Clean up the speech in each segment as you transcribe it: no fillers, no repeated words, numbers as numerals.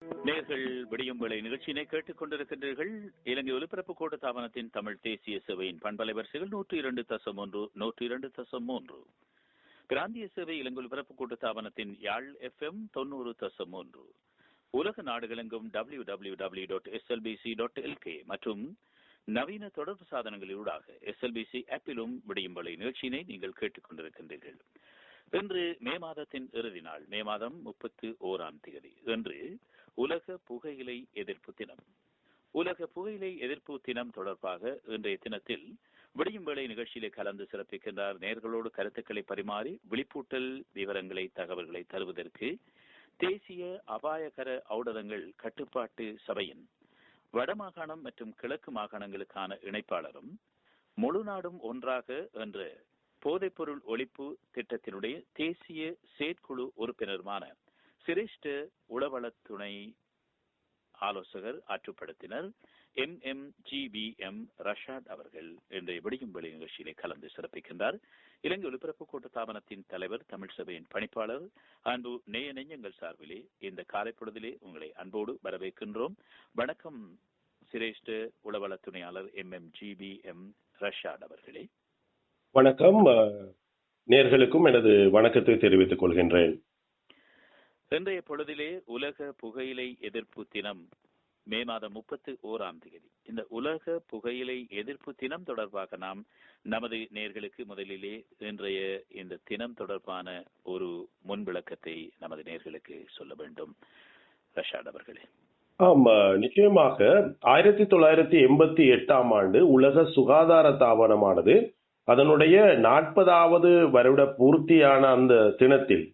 நேர்கள் விடியும் வேளை நிகழ்ச்சியினை கேட்டுக் கொண்டிருக்கின்றீர்கள். இலங்கை ஒலிபரப்பு கூட்டத்தாபனத்தின் தமிழ் தேசிய சேவையின் பண்பலை வரிசைகள் 102.1, 102.3. பிராந்திய சேவை இலங்கை ஒலிபரப்பு கூட்டத்தாபனத்தின் யாழ் FM 90.3. உலக நாடுகளெங்கும் www.slbc.lk மற்றும் நவீன தொடர்பு சாதனங்களிலூடாக SLBC ஆப்பிலும் விடியும் வேளை நிகழ்ச்சியினை நீங்கள் கேட்டுக் கொண்டிருக்கின்றீர்கள். இன்று மே மாதத்தின் இறுதி நாள், மே மாதம் 31 இன்று உலக புகையிலை எதிர்ப்பு தினம். உலக புகையிலை எதிர்ப்பு தினம் தொடர்பாக இன்றைய தினத்தில் விடியும் வேளை நிகழ்ச்சியிலே கலந்து சிறப்பிக்கின்றார். நேர்களோடு கருத்துக்களை பரிமாறி விழிப்பூட்டல் விவரங்களை, தகவல்களை தருவதற்கு தேசிய அபாயகர ஊடகங்கள் கட்டுப்பாட்டு சபையின் வடமாகாணம் மற்றும் கிழக்கு மாகாணங்களுக்கான இணைப்பாளரும் முழு நாடும் ஒன்றாக என்ற போதைப்பொருள் ஒழிப்பு திட்டத்தினுடைய தேசிய செயற்குழு உறுப்பினருமான சிரேஷ்ட உளவள துணை ஆலோசகர் ஆற்றுப்படுத்தினர் MMGBM ரஷாட் அவர்கள் இன்றைய விடியும் வேளை நிகழ்ச்சியிலே கலந்து சிறப்பிக்கின்றார். இலங்கை ஒலிபரப்பு கூட்டத்தாபனத்தின் தலைவர், தமிழ் சபையின் பணிப்பாளர், அன்பு நேய நெஞ்சங்கள் சார்பிலே இந்த காலை பொழுதிலே உங்களை அன்போடு வரவேற்கின்றோம். வணக்கம் சிரேஷ்ட உளவள துணையாளர் MMGBM ரஷாட் அவர்களே. வணக்கம். நேர்களுக்கும் எனது வணக்கத்தை தெரிவித்துக் கொள்கின்றேன். இன்றைய பொழுதிலே உலக புகையிலை எதிர்ப்பு தினம், மே மாதம் 31. இந்த உலக புகையிலை எதிர்ப்பு தினம் தொடர்பாக நாம் நமது நேர்களுக்கு முதலிலே இன்றைய இந்த தினம் தொடர்பான ஒரு முன்விளக்கத்தை நமது நேர்களுக்கு சொல்ல வேண்டும். ரஷாட் அவர்களே. ஆமா, நிச்சயமாக 1988 ஆண்டு உலக சுகாதார தாபனமானது அதனுடைய 40வது வருட பூர்த்தியான அந்த தினத்தில்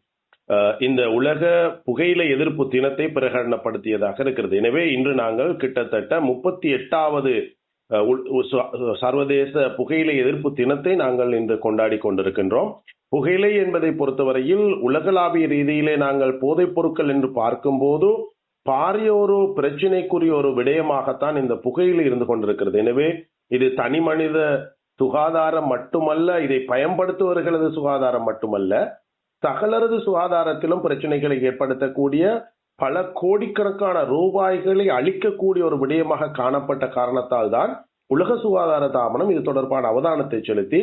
இந்த உலக புகையிலை எதிர்ப்பு தினத்தை பிரகடனப்படுத்தியதாக இருக்கிறது. எனவே இன்று நாங்கள் கிட்டத்தட்ட 38வது சர்வதேச புகையிலை எதிர்ப்பு தினத்தை நாங்கள் இன்று கொண்டாடி கொண்டிருக்கின்றோம். புகையிலை என்பதை பொறுத்தவரையில் உலகளாவிய ரீதியிலே நாங்கள் போதைப் பொருட்கள் என்று பார்க்கும்போது பாரிய ஒரு பிரச்சினைக்குரிய ஒரு விடயமாகத்தான் இந்த புகையிலை இருந்து கொண்டிருக்கிறது. எனவே இது தனி மனித சுகாதாரம் மட்டுமல்ல, இதை பயன்படுத்துவர்களது சுகாதாரம் மட்டுமல்ல, சகலரது சுகாதாரத்திலும் பிரச்சனைகளை ஏற்படுத்தக்கூடிய பல கோடிக்கணக்கான ரூபாய்களை அளிக்கக்கூடிய ஒரு விடயமாக காணப்பட்ட காரணத்தால் தான் உலக சுகாதார தாபனம் இது தொடர்பான அவதானத்தை செலுத்தி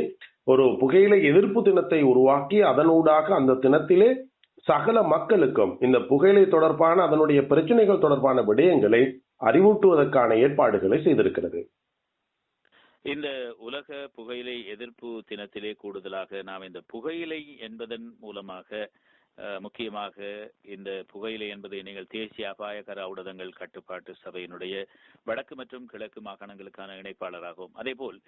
ஒரு புகையிலை எதிர்ப்பு தினத்தை உருவாக்கி அதனூடாக அந்த தினத்திலே சகல மக்களுக்கும் இந்த புகையிலை தொடர்பான அதனுடைய பிரச்சனைகள் தொடர்பான விடயங்களை அறிவூட்டுவதற்கான ஏற்பாடுகளை செய்திருக்கிறது. இந்த உலக புகையிலை எதிர்ப்பு தினத்திலே கூடுதலாக நாம் இந்த புகையிலை என்பதன் மூலமாக முக்கியமாக இந்த புகையிலை என்பதை நீங்கள் தேசிய அபாயகர ஊடகங்கள் கட்டுப்பாட்டு சபையினுடைய வடக்கு மற்றும் கிழக்கு மாகாணங்களுக்கான இணைப்பாளராகவும், அதேபோல்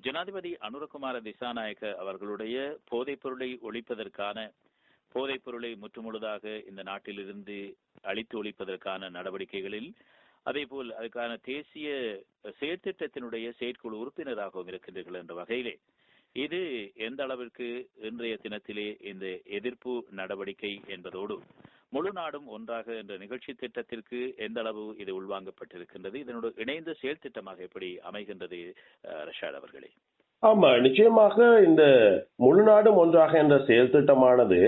ஜனாதிபதி அனுரகுமார திசாநாயக்க அவர்களுடைய போதைப் பொருளை ஒழிப்பதற்கான, போதைப் பொருளை முற்றுமுழுதாக இந்த நாட்டிலிருந்து அழித்து ஒழிப்பதற்கான நடவடிக்கைகளில், அதேபோல் அதுக்கான தேசிய செயற்திட்டத்தினுடைய செயற்குழு உறுப்பினராகவும் இருக்கின்றீர்கள் என்ற வகையிலே இது எந்த அளவிற்கு இன்றைய தினத்திலே இந்த எதிர்ப்பு நடவடிக்கை என்பதோடு முழு நாடும் ஒன்றாக என்ற நிகழ்ச்சி திட்டத்திற்கு எந்த அளவு இது உள்வாங்கப்பட்டிருக்கின்றது, இதனோடு இணைந்த செயல் திட்டமாக எப்படி அமைகின்றது ரஷாட் அவர்களே? ஆமா, நிச்சயமாக இந்த முழு நாடும் ஒன்றாக என்ற செயல் திட்டமானது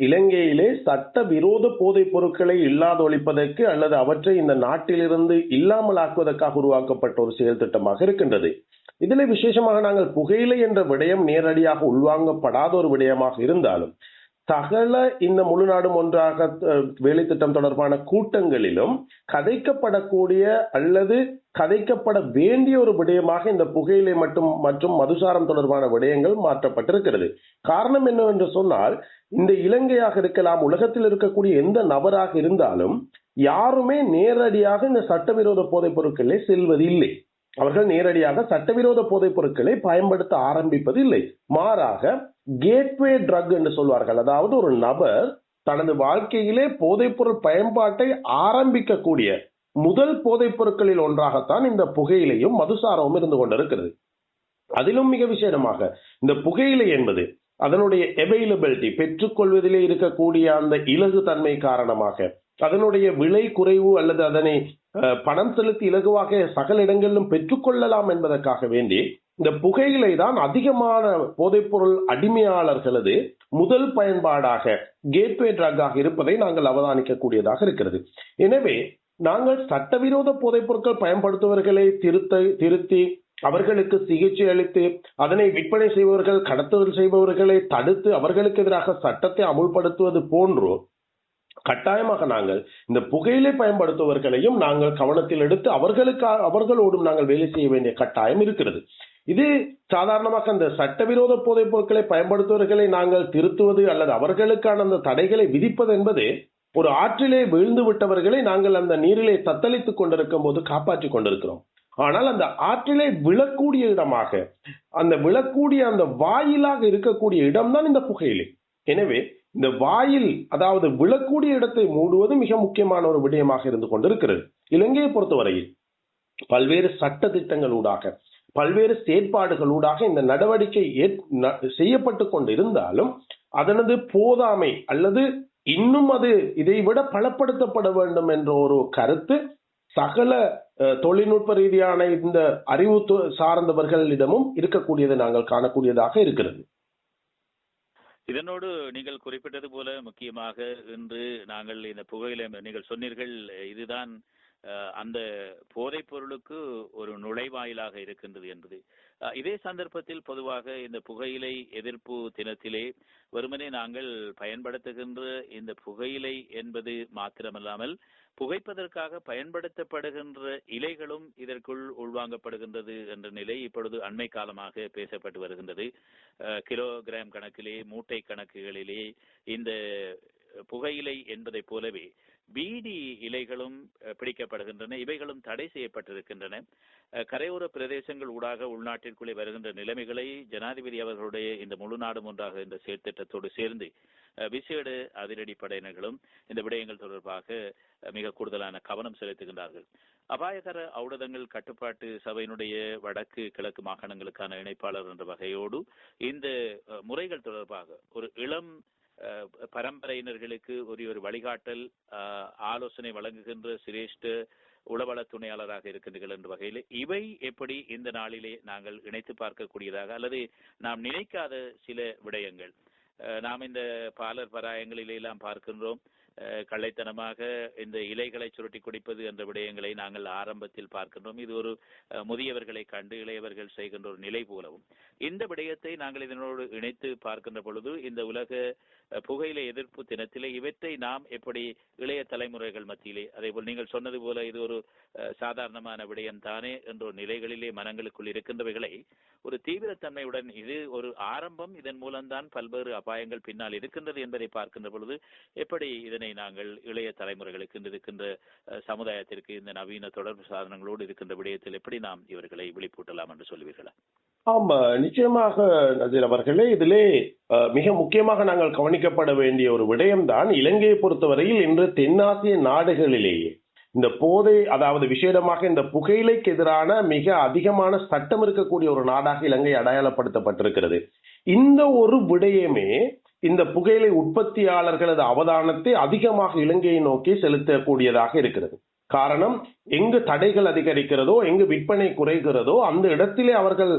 இலங்கையிலே சட்ட விரோத போதைப் பொருட்களை இல்லாதொழிப்பதற்கு அல்லது அவற்றை இந்த நாட்டிலிருந்து இல்லாமலாக்குவதற்காக உருவாக்கப்பட்ட ஒரு செயல் திட்டமாக இருக்கின்றது. இதில் விசேஷமாக நாங்கள் புகையிலை என்ற விடயம் நேரடியாக உள்வாங்கப்படாத ஒரு விடயமாக இருந்தாலும் சகல இந்த முழு நாடும் ஒன்றாக வேலை திட்டம் தொடர்பான கூட்டங்களிலும் கதைக்கப்படக்கூடிய அல்லது கதைக்கப்பட வேண்டிய ஒரு விடயமாக இந்த புகையிலை மற்றும் மதுசாரம் தொடர்பான விடயங்கள் மாற்றப்பட்டிருக்கிறது. காரணம் என்னவென்று சொன்னால், இந்த இலங்கையாக இருக்கலாம், உலகத்தில் இருக்கக்கூடிய எந்த நபராக இருந்தாலும் யாருமே நேரடியாக இந்த சட்டவிரோத போதைப் பொருட்களை செல்வதில்லை. அவர்கள் நேரடியாக சட்டவிரோத போதைப் பொருட்களை பயன்படுத்த ஆரம்பிப்பது இல்லை. மாறாக கேட்வே ட்ரக் என்று சொல்வார்கள். அதாவது ஒரு நபர் தனது வாழ்க்கையிலே போதைப் பொருள் பயன்பாட்டை ஆரம்பிக்கக்கூடிய முதல் போதைப் பொருட்களில் ஒன்றாகத்தான் இந்த புகையிலையும் மதுசாரமும் இருந்து கொண்டிருக்கிறது. அதிலும் மிக விசேஷமாக இந்த புகையிலை என்பது அதனுடைய அவைலபிலிட்டி, பெற்றுக்கொள்வதிலே இருக்கக்கூடிய அந்த இலகு தன்மை காரணமாக, அதனுடைய விலை குறைவு அல்லது அதனை பணம் செலுத்தி இலகுவாக சகல இடங்களிலும் பெற்றுக்கொள்ளலாம் என்பதற்காக வேண்டி இந்த புகையிலை தான் அதிகமான போதைப்பொருள் அடிமையாளர்களது முதல் பயன்பாடாக கேட்வே ட்ரக்காக இருப்பதை நாங்கள் அவதானிக்கக்கூடியதாக இருக்கிறது. எனவே நாங்கள் சட்டவிரோத போதைப் பொருட்கள் பயன்படுத்துபவர்களை திருத்தி அவர்களுக்கு சிகிச்சை அளித்து அதனை விற்பனை செய்பவர்கள் கடத்துதல் செய்பவர்களை தடுத்து அவர்களுக்கு எதிராக சட்டத்தை அமுல்படுத்துவது போன்றோ கட்டாயமாக நாங்கள் இந்த புகையிலை பயன்படுத்துபவர்களையும் நாங்கள் கவனத்தில் எடுத்து அவர்களோடும் நாங்கள் வேலை செய்ய வேண்டிய கட்டாயம் இருக்கிறது. இது சாதாரணமாக அந்த சட்டவிரோத போதைப் பொருட்களை பயன்படுத்துபவர்களை நாங்கள் திருத்துவது அல்லது அவர்களுக்கான அந்த தடைகளை விதிப்பது என்பது ஒரு ஆற்றிலே வீழ்ந்து விட்டவர்களை நாங்கள் அந்த நீரிலே தத்தளித்துக் கொண்டிருக்கும் போது காப்பாற்றிக் கொண்டிருக்கிறோம். ஆனால் அந்த ஆற்றிலே விழக்கூடிய இடமாக அந்த விழக்கூடிய அந்த வாயிலாக இருக்கக்கூடிய இடம்தான் இந்த புகையிலை. எனவே இந்த வாயில் அதாவது விழக்கூடிய இடத்தை மூடுவது மிக முக்கியமான ஒரு விடயமாக இருந்து கொண்டிருக்கிறது. இலங்கையை பொறுத்தவரையில் பல்வேறு சட்ட திட்டங்களூடாக பல்வேறு செயற்பாடுகளூடாக இந்த நடவடிக்கை செய்யப்பட்டு கொண்டிருந்தாலும் அதனது போதாமை அல்லது இன்னும் அது இதைவிட பலப்படுத்தப்பட வேண்டும் என்ற ஒரு கருத்து சகல தொழில்நுட்ப ரீதியான இந்த அறிவு சார்ந்தவர்களிடமும் இருக்கக்கூடியதை நாங்கள் காணக்கூடியதாக இருக்கிறது. இதனோடு நீங்கள் குறிப்பிட்டது போல முக்கியமாக இன்று நாங்கள் இந்த புகையிலை நீங்கள் சொன்னீர்கள் இதுதான் அந்த போதைப் பொருளுக்கு ஒரு நுழைவாயிலாக இருக்கின்றது என்பது. இதே சந்தர்ப்பத்தில் பொதுவாக இந்த புகையிலை எதிர்ப்பு தினத்திலே வெறுமனே நாங்கள் பயன்படுத்துகின்ற இந்த புகையிலை என்பது மாத்திரமல்லாமல் புகைப்பதற்காக பயன்படுத்தப்படுகின்ற இலைகளும் இதற்குள் உள்வாங்கப்படுகின்றது என்ற நிலை இப்பொழுது அண்மை காலமாக பேசப்பட்டு வருகின்றது. கிலோகிராம் கணக்கிலே மூட்டை கணக்குகளிலே இந்த புகையிலை என்பதை போலவே பீடி இலைகளும் பிடிக்கப்படுகின்றன. இவைகளும் தடை செய்யப்பட்டிருக்கின்றன. கரையோர பிரதேசங்கள் ஊடாக உள்நாட்டிற்குள்ளே வருகின்ற நிலைமைகளை ஜனாதிபதி அவர்களுடைய இந்த முழு நாடும் ஒன்றாக இந்த செயற்திட்டத்தோடு சேர்ந்து விசேட அதிரடி படையினர்களும் இந்த விடயங்கள் தொடர்பாக மிக கூடுதலான கவனம் செலுத்துகின்றார்கள். அபாயகர ஔடதங்கள் கட்டுப்பாட்டு சபையினுடைய வடக்கு கிழக்கு மாகாணங்களுக்கான இணைப்பாளர் என்ற வகையோடு இந்த முறைகள் தொடர்பாக ஒரு இளம் பரம்பரையினர்களுக்கு ஒரு வழிகாட்டல் ஆலோசனை வழங்குகின்ற சிரேஷ்ட உளவள துணையாளராக இருக்கின்றீர்கள் என்ற வகையில் இவை எப்படி இந்த நாளிலே நாங்கள் இணைத்து பார்க்கக்கூடியதாக அல்லது நாம் நினைக்காத சில விடயங்கள் நாம் இந்த பாலர் பராயங்களிலே எல்லாம் பார்க்கின்றோம். கள்ளைத்தனமாக இந்த இலைகளை சுருட்டி குடிப்பது என்ற விடயங்களை நாங்கள் ஆரம்பத்தில் பார்க்கின்றோம். இது ஒரு முதியவர்களை கண்டு இளையவர்கள் செய்கின்ற ஒரு நிலை போலவும் இந்த விடயத்தை நாங்கள் இதனோடு இணைத்து பார்க்கின்ற பொழுது இந்த உலக புகையிலை எதிர்ப்பு தினத்திலே இவற்றை நாம் எப்படி இளைய தலைமுறைகள் மத்தியிலே அதேபோல் நீங்கள் சொன்னது போல இது ஒரு சாதாரணமான விடயம் தானே என்ற ஒரு நிலைகளிலே மனங்களுக்குள் இருக்கின்றவைகளை ஒரு தீவிரத்தன்மையுடன் இது ஒரு ஆரம்பம், இதன் மூலம்தான் பல்வேறு அபாயங்கள் பின்னால் இருக்கின்றது என்பதை பார்க்கின்ற பொழுது எப்படி இதனை நாங்கள் இளைய தலைமுறைகளுக்கு இருக்கின்ற சமுதாயத்திற்கு இந்த நவீன தொடர்பு சாதனங்களோடு இருக்கின்ற விடயத்தில் எப்படி நாம் இவர்களை விழிப்பூட்டலாம் என்று சொல்லுவீர்களா? ஆமா, நிச்சயமாக நசீர் அவர்களே, இதிலே மிக முக்கியமாக நாங்கள் கவனிக்கப்பட வேண்டிய ஒரு விடயம்தான் இலங்கையை பொறுத்தவரையில் இன்று தென்னாசிய நாடுகளிலேயே இந்த போதை அதாவது விசேடமாக இந்த புகையிலைக்கு எதிரான மிக அதிகமான சட்டம் இருக்கக்கூடிய ஒரு நாடாக இலங்கை அடையாளப்படுத்தப்பட்டிருக்கிறது. இந்த ஒரு விடயமே இந்த புகையிலை உற்பத்தியாளர்களது அவதானத்தை அதிகமாக இலங்கையை நோக்கி செலுத்தக்கூடியதாக இருக்கிறது. காரணம், எங்கு தடைகள் அதிகரிக்கிறதோ எங்கு விற்பனை குறைகிறதோ அந்த இடத்திலே அவர்கள்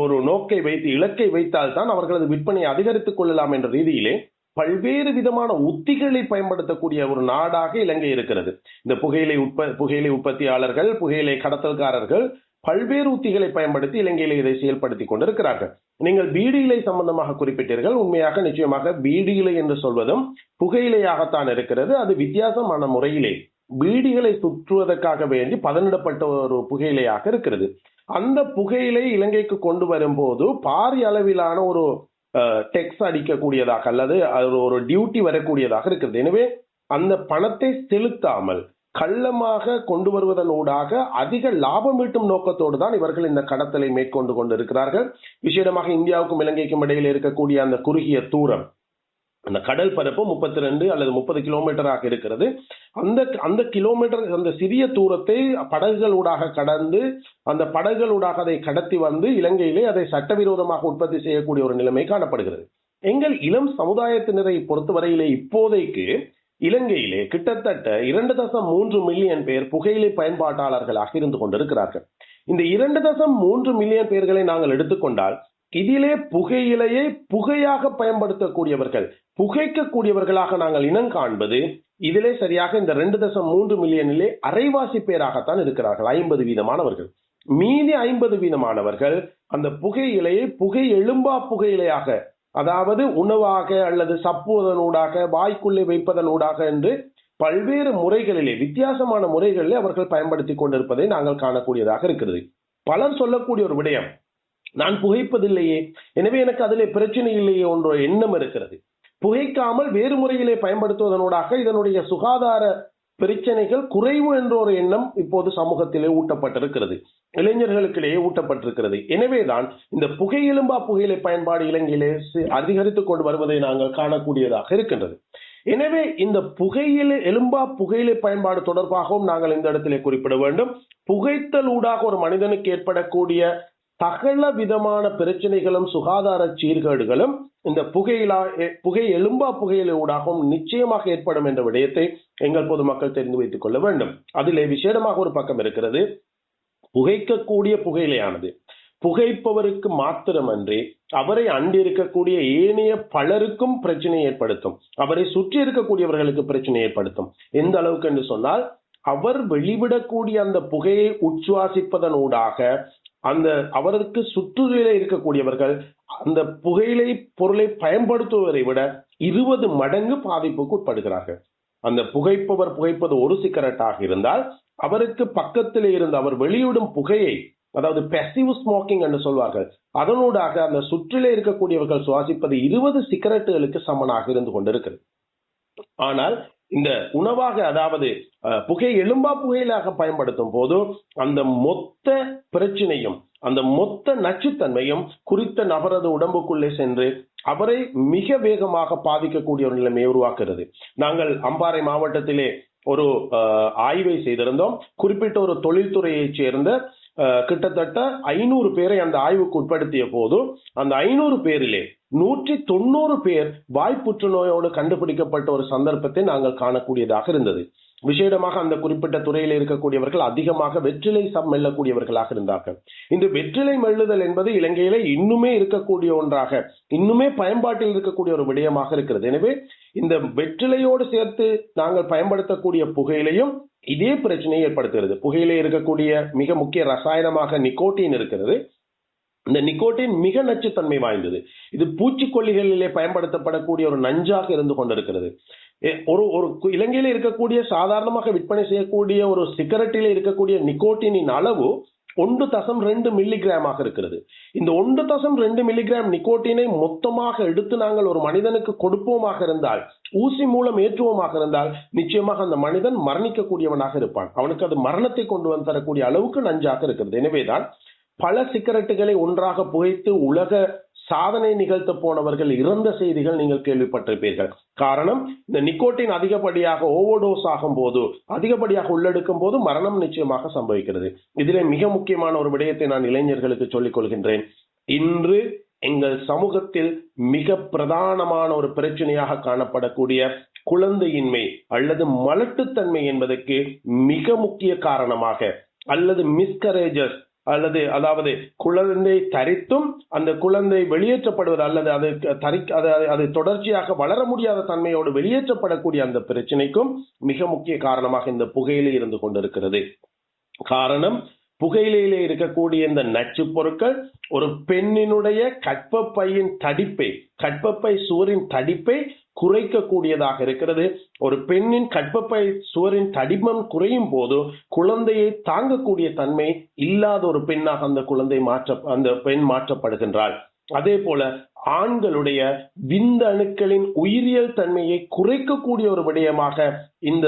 ஒரு நோக்கை வைத்து இலக்கை வைத்தால்தான் அவர்களது விற்பனை அதிகரித்துக் கொள்ளலாம் என்ற ரீதியிலே பல்வேறு விதமான உத்திகளை பயன்படுத்தக்கூடிய ஒரு நாடாக இலங்கை இருக்கிறது. இந்த புகையிலை உற்பத்தியாளர்கள் புகையிலை கடத்தல்காரர்கள் பல்வேறு உத்திகளை பயன்படுத்தி இலங்கையில இதை செயல்படுத்திக் கொண்டிருக்கிறார்கள். நீங்கள் பீடி இலை சம்பந்தமாக குறிப்பிட்டீர்கள். உண்மையாக நிச்சயமாக பீடி இலை என்று சொல்வதும் புகையிலையாகத்தான் இருக்கிறது. அது வித்தியாசமான முறையிலே பீடிகளை சுற்றுவதற்காக வேண்டி பதனிடப்பட்ட ஒரு புகையிலையாக இருக்கிறது. அந்த புகையிலை இலங்கைக்கு கொண்டு வரும்போது பாரிய அளவிலான ஒரு டெக்ஸ் அடிக்கக்கூடியதாக அல்லது ஒரு டியூட்டி வரக்கூடியதாக இருக்கிறது. எனவே அந்த பணத்தை செலுத்தாமல் கள்ளமாக கொண்டு வருவதனூடாக அதிக லாபம் ஈட்டும் நோக்கத்தோடு தான் இவர்கள் இந்த கடத்தலை மேற்கொண்டு கொண்டிருக்கிறார்கள். விசேடமாக இந்தியாவுக்கும் இலங்கைக்கும் இடையில் இருக்கக்கூடிய அந்த குறுகிய தூரம், அந்த கடல் பரப்பு 32 அல்லது 30 கிலோமீட்டராக இருக்கிறது. அந்த கிலோமீட்டர் அந்த சிறிய தூரத்தை படகுகளூடாக கடந்து அந்த படகுகளூடாக அதை கடத்தி வந்து இலங்கையிலே அதை சட்டவிரோதமாக உற்பத்தி செய்யக்கூடிய ஒரு நிலைமை காணப்படுகிறது. எங்கள் இளம் சமுதாயத்தினரை பொறுத்தவரையிலே இப்போதைக்கு இலங்கையிலே கிட்டத்தட்ட 2.3 மில்லியன் பேர் புகையிலை பயன்பாட்டாளர்களாக இருந்து கொண்டிருக்கிறார்கள். இந்த 2.3 மில்லியன் பேர்களை நாங்கள் எடுத்துக்கொண்டால் இதிலே புகையிலையை புகையாக பயன்படுத்தக்கூடியவர்கள் புகைக்கக்கூடியவர்களாக நாங்கள் இனம் காண்பது இதிலே சரியாக இந்த 2.3 மில்லியனிலே அரைவாசி பேராகத்தான் இருக்கிறார்கள், 50% மீதி 50% அந்த புகையிலையை புகை எழும்பா புகையிலையாக, அதாவது உணவாக அல்லது சப்புவதனூடாக வாய்க்குள்ளே வைப்பதனூடாக என்று பல்வேறு முறைகளிலே வித்தியாசமான முறைகளிலே அவர்கள் பயன்படுத்தி கொண்டிருப்பதை நாங்கள் காணக்கூடியதாக இருக்கிறது. பலர் சொல்லக்கூடிய ஒரு விடயம், நான் புகைப்பதில்லையே, எனவே எனக்கு அதிலே பிரச்சனை இல்லையே என்ற எண்ணம் இருக்கிறது. புகைக்காமல் வேறு முறையிலே பயன்படுத்துவதனூடாக இதனுடைய சுகாதார பிரச்சனைகள் குறைவு என்ற ஒரு எண்ணம் இப்போது சமூகத்திலே ஊட்டப்பட்டிருக்கிறது, இளைஞர்களுக்கிடையே ஊட்டப்பட்டிருக்கிறது. எனவேதான் இந்த புகை எலும்பா புகையிலை பயன்பாடு இலங்கையிலே அதிகரித்துக் கொண்டு வருவதை நாங்கள் காணக்கூடியதாக இருக்கின்றது. எனவே இந்த புகையிலை எலும்பா புகையிலை பயன்பாடு தொடர்பாகவும் நாங்கள் இந்த இடத்திலே குறிப்பிட வேண்டும். புகைத்தலூடாக ஒரு மனிதனுக்கு ஏற்படக்கூடிய சகல விதமான பிரச்சனைகளும் சுகாதார சீர்கேடுகளும் இந்த புகை எலும்பா புகையிலை ஊடாகவும் நிச்சயமாக ஏற்படும் என்ற விடயத்தை எங்கள் பொதுமக்கள் தெரிந்து வைத்துக் கொள்ள வேண்டும். அதிலே விசேடமாக ஒரு பக்கம் இருக்கிறது, புகைக்கக்கூடிய புகையிலையானது புகைப்பவருக்கு மாத்திரமன்றி அவரை அண்டி இருக்கக்கூடிய ஏனைய பலருக்கும் பிரச்சனை ஏற்படுத்தும், அவரை சுற்றி இருக்கக்கூடியவர்களுக்கு பிரச்சனை ஏற்படுத்தும். எந்த அளவுக்கு என்று சொன்னால், அவர் வெளிவிடக்கூடிய அந்த புகையை உச்சுவாசிப்பதனூடாக அந்த அவருக்கு சுற்றுச்சூழலில் இருக்கக்கூடியவர்கள் அந்த புகையிலை பொருளை பயன்படுத்துவதை விட 20 மடங்கு பாதிப்புக்கு உட்படுகிறார்கள். அந்த புகைப்பவர் புகைப்பது ஒரு சிகரெட்டாக இருந்தால் அவருக்கு பக்கத்திலே இருந்து அவர் வெளியிடும் புகையை, அதாவது பேசிவ் ஸ்மோக்கிங் என்று சொல்வார்கள், அதனூடாக அந்த சுற்றிலே இருக்கக்கூடியவர்கள் சுவாசிப்பது 20 சிகரெட்டுகளுக்கு சமனாக இருந்து கொண்டிருக்கிறது. ஆனால் இந்த உணவாக, அதாவது புகை எலும்பா புகையிலாக பயன்படுத்தும் போது அந்த மொத்த பிரச்சனையும் அந்த மொத்த நச்சுத்தன்மையும் குறித்த நபரது உடம்புக்குள்ளே சென்று அவரை மிக வேகமாக பாதிக்கக்கூடிய ஒரு நிலைமையை உருவாக்குகிறது. நாங்கள் அம்பாறை மாவட்டத்திலே ஒரு ஆய்வை செய்திருந்தோம். குறிப்பிட்ட ஒரு தொழில்துறையைச் சேர்ந்த கிட்டத்தட்ட 500 பேரை அந்த ஆய்வுக்கு உட்படுத்திய போது அந்த 500 பேரிலே 190 பேர் வாய்ப்புற்று நோயோடு கண்டுபிடிக்கப்பட்ட ஒரு சந்தர்ப்பத்தை நாங்கள் காணக்கூடியதாக இருந்தது. விசேடமாக அந்த குறிப்பிட்ட துறையில் இருக்கக்கூடியவர்கள் அதிகமாக வெற்றிலை மெல்லக்கூடியவர்களாக இருந்தார்கள். இந்த வெற்றிலை மெல்லுதல் என்பது இலங்கையில இன்னுமே இருக்கக்கூடிய ஒன்றாக, இன்னுமே பயன்பாட்டில் இருக்கக்கூடிய ஒரு விடயமாக இருக்கிறது. எனவே இந்த வெற்றிலையோடு சேர்த்து நாங்கள் பயன்படுத்தக்கூடிய புகையிலையும் இதே பிரச்சனையை ஏற்படுத்துகிறது. புகையிலே இருக்கக்கூடிய மிக முக்கிய ரசாயனமாக நிக்கோட்டின் இருக்கிறது. இந்த நிக்கோட்டின் மிக நச்சுத்தன்மை வாய்ந்தது. இது பூச்சிக்கொல்லிகளிலே பயன்படுத்தப்படக்கூடிய ஒரு நஞ்சாக இருந்து கொண்டிருக்கிறது. ஒரு இலங்கையில இருக்கக்கூடிய சாதாரணமாக விற்பனை செய்யக்கூடிய ஒரு சிகரெட்டிலே இருக்கக்கூடிய நிக்கோட்டினின் அளவு 1.2 மில்லிகிராமாக இருக்கிறது. இந்த 1.2 மில்லிகிராம் நிக்கோட்டினை மொத்தமாக எடுத்து நாங்கள் ஒரு மனிதனுக்கு கொடுப்போமாக இருந்தால், ஊசி மூலம் ஏற்றுவோமாக இருந்தால், நிச்சயமாக அந்த மனிதன் மரணிக்கக்கூடியவனாக இருப்பான். அவனுக்கு அது மரணத்தை கொண்டு வந்து தரக்கூடிய அளவுக்கு நஞ்சாக இருக்கிறது. எனவேதான் பல சிகரெட்டுகளை ஒன்றாக புகைத்து உலக சாதனை நிகழ்த்த போனவர்கள் இறந்த செய்திகள் நீங்கள் கேள்விப்பட்டிருப்பீர்கள். காரணம், இந்த நிக்கோட்டின் அதிகப்படியாக ஓவர்டோஸ் ஆகும் போது, அதிகப்படியாக உள்ளெடுக்கும் போது மரணம் நிச்சயமாக சம்பவிக்கிறது. இதிலே மிக முக்கியமான ஒரு விடயத்தை நான் இளைஞர்களுக்கு சொல்லிக் கொள்கின்றேன். இன்று எங்கள் சமூகத்தில் மிக பிரதானமான ஒரு பிரச்சனையாக காணப்படக்கூடிய குழந்தையின்மை அல்லது மலட்டுத்தன்மை என்பதற்கு மிக முக்கிய காரணமாக, அல்லது மிஸ்கரேஜஸ் அல்லது அதாவது குழந்தை தரித்தும் அந்த குழந்தை வெளியேற்றப்படுவது அல்லது அது தொடர்ச்சியாக வளர முடியாத தன்மையோடு வெளியேற்றப்படக்கூடிய அந்த பிரச்சனைக்கும் மிக முக்கிய காரணமாக இந்த புகையிலை இருந்து கொண்டிருக்கிறது. காரணம், புகையிலையிலே இருக்கக்கூடிய இந்த நச்சு பொருட்கள் ஒரு பெண்ணினுடைய கற்பப்பை சுவரின் தடிப்பை குறைக்கக்கூடியதாக இருக்கிறது. ஒரு பெண்ணின் கற்பப்பை சுவரின் தடிமம் குறையும் போது குழந்தையை தாங்கக்கூடிய தன்மை இல்லாத ஒரு பெண்ணாக அந்த பெண் மாற்றப்படுகின்றாள். அதே போல ஆண்களுடைய விந்தணுக்களின் உயிரியல் தன்மையை குறைக்கக்கூடிய ஒரு விடயமாக இந்த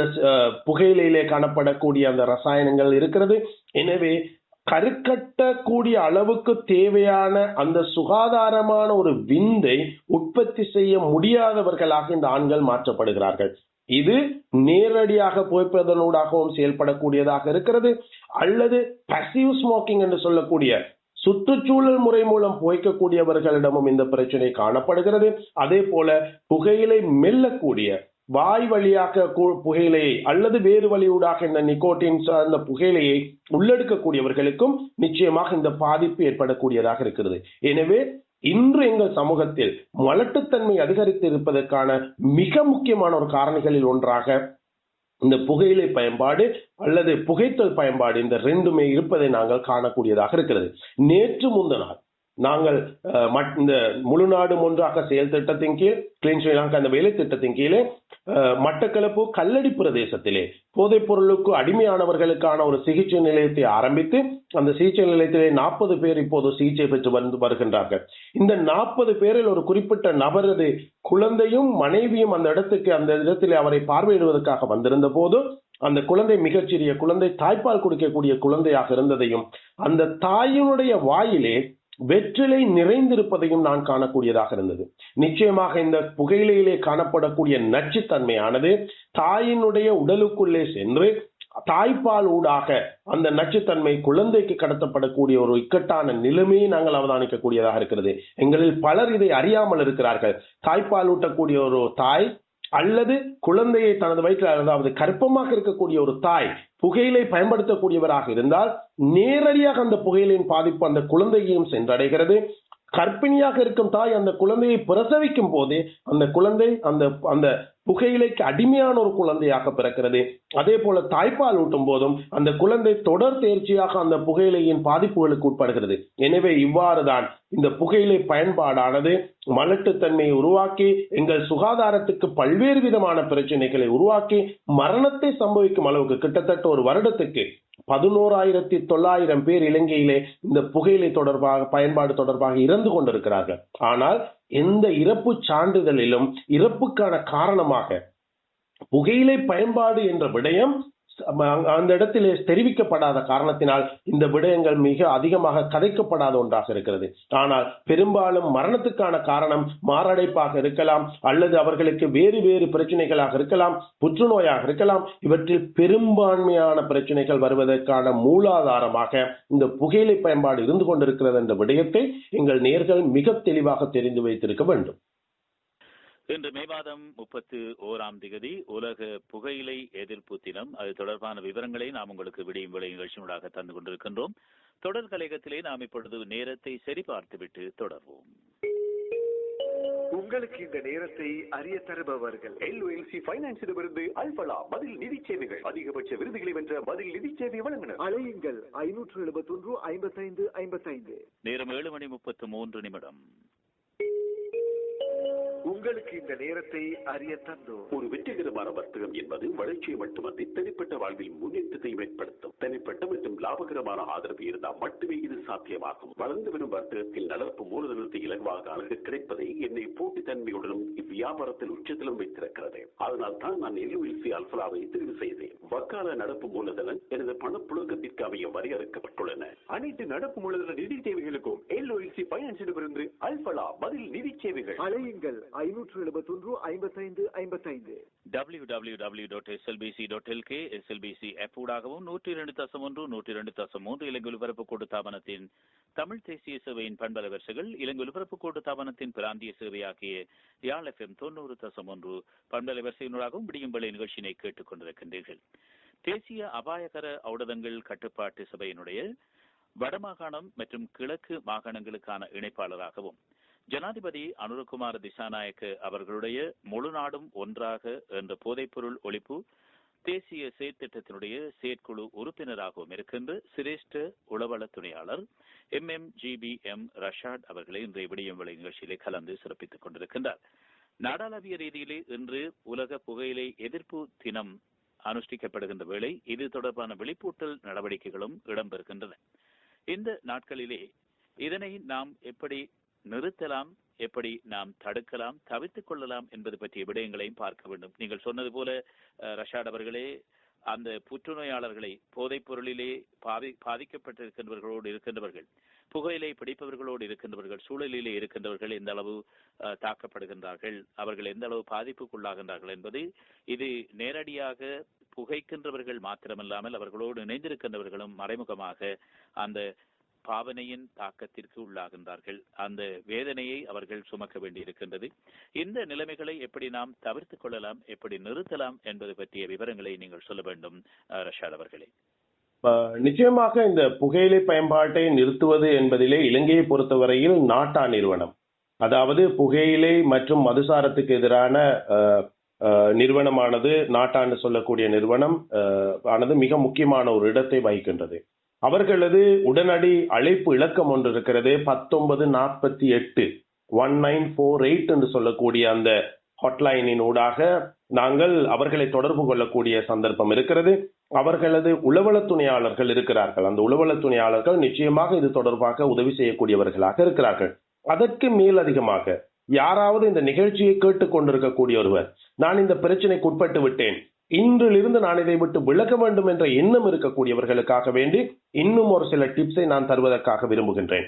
புகையிலையிலே காணப்படக்கூடிய அந்த ரசாயனங்கள் இருக்கிறது. எனவே கருக்கட்டக்கூடிய அளவுக்கு தேவையான அந்த சுகாதாரமான ஒரு விந்தை உற்பத்தி செய்ய முடியாதவர்களாக இந்த ஆண்கள் மாற்றப்படுகிறார்கள். இது நேரடியாக புகைப்பதனூடாகவும் செயல்படக்கூடியதாக இருக்கிறது, அல்லது பாசிவ் ஸ்மோக்கிங் என்று சொல்லக்கூடிய சுற்றுச்சூழல் முறை மூலம் புகைக்கக்கூடியவர்களிடமும் இந்த பிரச்சனை காணப்படுகிறது. அதே போல புகையிலை மெல்லக்கூடிய வாய் வழியாக புகையிலையை அல்லது வேறு வழியூடாக இந்த நிக்கோட்டின் அந்த புகையிலையை உள்ளெடுக்கக்கூடியவர்களுக்கும் நிச்சயமாக இந்த பாதிப்பு ஏற்படக்கூடியதாக இருக்கிறது. எனவே இன்று எங்கள் சமூகத்தில் மலட்டுத்தன்மை அதிகரித்து இருப்பதற்கான மிக முக்கியமான ஒரு காரணிகளில் ஒன்றாக இந்த புகையிலை பயன்பாடு அல்லது புகைத்தல் பயன்பாடு இந்த ரெண்டுமே இருப்பதை நாங்கள் காணக்கூடியதாக இருக்கிறது. நேற்று முந்தினார் நாங்கள் இந்த முழு நாடும் ஒன்றாக செயல் திட்டத்தின் கீழ் கிளீன் ஸ்ரீலங்கா அந்த வேலை திட்டத்தின் கீழே மட்டக்களப்பு கல்லடி பிரதேசத்திலே போதைப் பொருளுக்கு அடிமையானவர்களுக்கான ஒரு சிகிச்சை நிலையத்தை ஆரம்பித்து அந்த சிகிச்சை நிலையத்திலே 40 பேர் இப்போது சிகிச்சை பெற்று வருகின்றார்கள். இந்த 40 பேரில் ஒரு குறிப்பிட்ட நபரது குழந்தையும் மனைவியும் அந்த இடத்திலே அவரை பார்வையிடுவதற்காக வந்திருந்த போது அந்த குழந்தை மிகச்சிறிய குழந்தை, தாய்ப்பால் குடிக்கக்கூடிய குழந்தையாக இருந்ததையும் அந்த தாயினுடைய வாயிலே வெற்றிலை நிறைந்திருப்பதையும் நான் காணக்கூடியதாக இருந்தது. நிச்சயமாக இந்த புகையிலையிலே காணப்படக்கூடிய நச்சுத்தன்மையானது தாயினுடைய உடலுக்குள்ளே சென்று தாய்ப்பால் ஊடாக அந்த நச்சுத்தன்மை குழந்தைக்கு கடத்தப்படக்கூடிய ஒரு இக்கட்டான நிலைமையை நாங்கள் அவதானிக்கக்கூடியதாக இருக்கிறது. எங்களில் பலர் இதை அறியாமல் இருக்கிறார்கள். தாய்ப்பால் ஊட்டக்கூடிய ஒரு தாய் அல்லது குழந்தையை தனது வயிற்றில், அதாவது கர்ப்பமாக இருக்கக்கூடிய ஒரு தாய் புகையிலை பயன்படுத்தக்கூடியவராக இருந்தால் நேரடியாக அந்த புகையிலையின் பாதிப்பு அந்த குழந்தையையும் சென்றடைகிறது. கர்ப்பிணியாக இருக்கும் தாய் அந்த குழந்தையை பிரசவிக்கும் போதே அந்த குழந்தை அந்த புகையிலைக்கு அடிமையான ஒரு குழந்தையாக பிறக்கிறது. அதே போல தாய்ப்பால் ஊட்டும் போதும் அந்த குழந்தை தொடர் தேர்ச்சியாக அந்த புகையிலையின் பாதிப்புகளுக்கு உட்படுகிறது. எனவே இவ்வாறுதான் இந்த புகையிலை பயன்பாடானது மலட்டுத்தன்மையை உருவாக்கி எங்கள் சுகாதாரத்துக்கு பல்வேறு விதமான பிரச்சனைகளை உருவாக்கி மரணத்தை சம்பவிக்கும் அளவுக்கு கிட்டத்தட்ட ஒரு வருடத்துக்கு 11,900 பேர் இலங்கையிலே இந்த புகையிலை பயன்பாடு தொடர்பாக இறந்து கொண்டிருக்கிறார்கள். ஆனால் எந்த இறப்பு சான்றிதழிலும் இறப்புக்கான காரணமாக புகையிலை பயன்பாடு என்ற விடயம் அந்த இடத்திலே தெரிவிக்கப்படாத காரணத்தினால் இந்த விடயங்கள் மிக அதிகமாக கதைக்கப்படாத ஒன்றாக இருக்கிறது. ஆனால் பெரும்பாலும் மரணத்துக்கான காரணம் மாரடைப்பாக இருக்கலாம், அல்லது அவர்களுக்கு வேறு வேறு பிரச்சனைகளாக இருக்கலாம், புற்றுநோயாக இருக்கலாம். இவற்றில் பெரும்பான்மையான பிரச்சனைகள் வருவதற்கான மூலாதாரமாக இந்த புகையிலை பயன்பாடு இருந்து கொண்டிருக்கிறது என்ற விடயத்தை எங்கள் நேயர்கள் மிக தெளிவாக தெரிந்து வைத்திருக்க வேண்டும். இன்று மே மாதம் 31ஆம் தேதி உலக புகையிலை எதிர்ப்பு தினம். அது தொடர்பான விவரங்களை நாம் உங்களுக்கு விடியும் விலை நிகழ்ச்சியூடாக தந்து கொண்டிருக்கின்றோம். தொடர் கலையகத்திலே நாம் இப்பொழுது நேரத்தை சரிபார்த்துவிட்டு தொடர்வோம். உங்களுக்கு இந்த நேரத்தை அறிய தருபவர்கள் LOLC பைனான்ஸிடமிருந்து அல்பலா பதில் நிதி சேவைகள். அதிகபட்ச விருதுகளை வென்ற பதில் நிதி சேவை வழங்குனர். அழையுங்கள் 571 55 55. நேரம் 7:33. உங்களுக்கு இந்த நேரத்தை அறிய தந்தோம். ஒரு வெற்றிகரமான வர்த்தகம் என்பது வளர்ச்சியை மட்டுமன்றி தனிப்பட்ட வாழ்வில் முன்னேற்றத்தை ஏற்படுத்தும். தனிப்பட்ட மற்றும் லாபகரமான ஆதரவு இருந்தால் மட்டுமே இது சாத்தியமாகும். வளர்ந்து வரும் வர்த்தகத்தில் நடப்பு மூலதனத்தை இலகுவாக அணுக கிடைப்பதை என்னை போட்டித்தன்மையுடனும் இவ்வியாபாரத்தில் உச்சத்திலும் வைத்திருக்கிறது. அதனால் தான் நான் LOLC அல்பலாவை தெரிவு செய்தேன். வக்கால நடப்பு மூலதனம் எனது பணப்புழக்கத்திற்கு அமைய வரையறுக்கப்பட்டுள்ளன. அனைத்து நடப்பு மூலதன நிதி தேவைகளுக்கும் LOLC பைனான்ஸிடமிருந்து அல்பலா பதில் நிதி சேவைகள். அழையுங்கள் 571 55 55. www.slbc.lk SLBC ஆப் ஊடாகவும் 102.1 102.3 இலங்கை ஒலிபரப்பு கூட்டு தாபனத்தின் தமிழ் தேசிய சேவையின் பண்பல வரிசைகள், இலங்கை ஒலிபரப்பு கூட்டு தாபனத்தின் பிராந்திய சேவையாகிய யாழ் FM 90.1 பண்பல வரிசையினூடாகவும் விடியும் வேளை நிகழ்ச்சியினை கேட்டுக் கொண்டிருக்கின்றீர்கள். தேசிய அபாயகர ஔடதங்கள் கட்டுப்பாட்டு சபையினுடைய வடமாகாணம் மற்றும் கிழக்கு மாகாணங்களுக்கான இணைப்பாளராகவும் ஜனாதிபதி அனுரகுமார திசாநாயக்க அவர்களுடைய முழு நாடும் ஒன்றாக என்ற போதைப்பொருள் ஒழிப்பு தேசிய செயற்திட்டத்தினுடைய செயற்குழு உறுப்பினராகவும் இருக்கின்ற சிரேஷ்ட உளவள துணையாளர் MMGBM ரஷாட் அவர்களை இன்றைய விடியம் வேளை நிகழ்ச்சியிலே கலந்து சிறப்பித்துக் கொண்டிருக்கின்றார். நாடாளவிய ரீதியிலே இன்று உலக புகையிலை எதிர்ப்பு தினம் அனுஷ்டிக்கப்படுகின்ற வேளை இது தொடர்பான விழிப்பூட்டல் நடவடிக்கைகளும் இடம்பெறுகின்றன. இந்த நாட்களிலே இதனை நாம் எப்படி நிறுத்தலாம், எப்படி நாம் தடுக்கலாம், தவிர்த்துக் கொள்ளலாம் என்பது பற்றிய விடயங்களையும் பார்க்க வேண்டும். நீங்கள் சொன்னது போல ரஷாட் அவர்களே, அந்த புற்றுநோயாளர்களை போதைப் பொருளிலே பாதிக்கப்பட்டிருக்கின்றவர்களோடு இருக்கின்றவர்கள், புகையிலை பிடிப்பவர்களோடு இருக்கின்றவர்கள், சூழலிலே இருக்கின்றவர்கள் எந்த அளவு தாக்கப்படுகின்றார்கள், அவர்கள் எந்த அளவு பாதிப்புக்குள்ளாகின்றார்கள் என்பது இது நேரடியாக புகைக்கின்றவர்கள் மாத்திரமல்லாமல் அவர்களோடு இணைந்திருக்கின்றவர்களும் மறைமுகமாக அந்த பாவனையின் தாக்கத்திற்கு உள்ளாகின்றார்கள். அந்த வேதனையை அவர்கள் சுமக்க வேண்டியிருக்கின்றது. இந்த நிலைமைகளை எப்படி நாம் தவிர்த்துக் கொள்ளலாம், எப்படி நிறுத்தலாம் என்பது பற்றிய விவரங்களை நீங்கள் சொல்ல வேண்டும் ரஷாத் அவர்களே. நிச்சயமாக இந்த புகையிலை பயன்பாட்டை நிறுத்துவது என்பதிலே இலங்கையை பொறுத்தவரையில் நாட்டா நிறுவனம், அதாவது புகையிலை மற்றும் மதுசாரத்துக்கு எதிரான நிறுவனமானது, நாட்டாண்டு சொல்லக்கூடிய நிறுவனம் ஆனது மிக முக்கியமான ஒரு இடத்தை வகிக்கின்றது. அவர்களது உடனடி அழைப்பு இலக்கம் ஒன்று இருக்கிறது, 1948 1948 என்று சொல்லக்கூடிய அந்த ஹாட்லைனின் ஊடாக நாங்கள் அவர்களை தொடர்பு கொள்ளக்கூடிய சந்தர்ப்பம் இருக்கிறது. அவர்களது உளவள துணையாளர்கள் இருக்கிறார்கள். அந்த உளவள துணையாளர்கள் நிச்சயமாக இது தொடர்பாக உதவி செய்யக்கூடியவர்களாக இருக்கிறார்கள். அதற்கு மேலதிகமாக யாராவது இந்த நிகழ்ச்சியை கேட்டுக் கொண்டிருக்கக்கூடிய ஒருவர், நான் இந்த பிரச்சனைக்கு உட்பட்டு விட்டேன், இன்றிலிருந்து நான் இதை விட்டு விலக வேண்டும் என்ற எண்ணம் இருக்கக்கூடியவர்களுக்காக வேண்டி இன்னும் ஒரு சில டிப்ஸை நான் தருவதற்காக விரும்புகின்றேன்.